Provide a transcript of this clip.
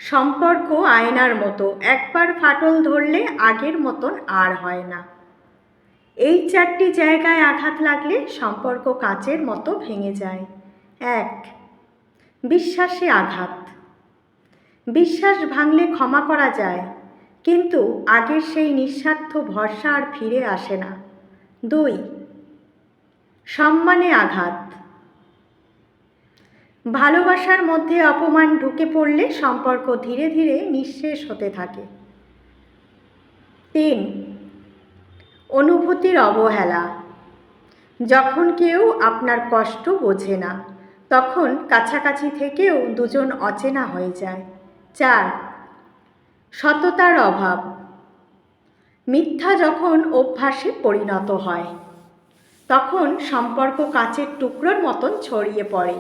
সম্পর্ক আয়নার মতো, একবার ফাটল ধরলে আগের মতন আর হয় না। এই 4টি জায়গায় আঘাত লাগলে সম্পর্ক কাচের মতো ভেঙে যায়। 1. বিশ্বাসে আঘাত। বিশ্বাস ভাঙলে ক্ষমা করা যায়, কিন্তু আগের সেই নিঃস্বার্থ ভরসা আর ফিরে আসে না। 2. সম্মানে আঘাত। ভালোবাসার মধ্যে অপমান ঢুকে পড়লে সম্পর্ক ধীরে ধীরে নিঃশেষ হতে থাকে। 3. অনুভূতির অবহেলা। যখন কেউ আপনার কষ্ট বোঝে না, তখন কাছাকাছি থেকেও দুজন অচেনা হয়ে যায়। 4. সততার অভাব। মিথ্যা যখন অভ্যাসে পরিণত হয়, তখন সম্পর্ক কাচের টুকরোর মতন ছড়িয়ে পড়ে।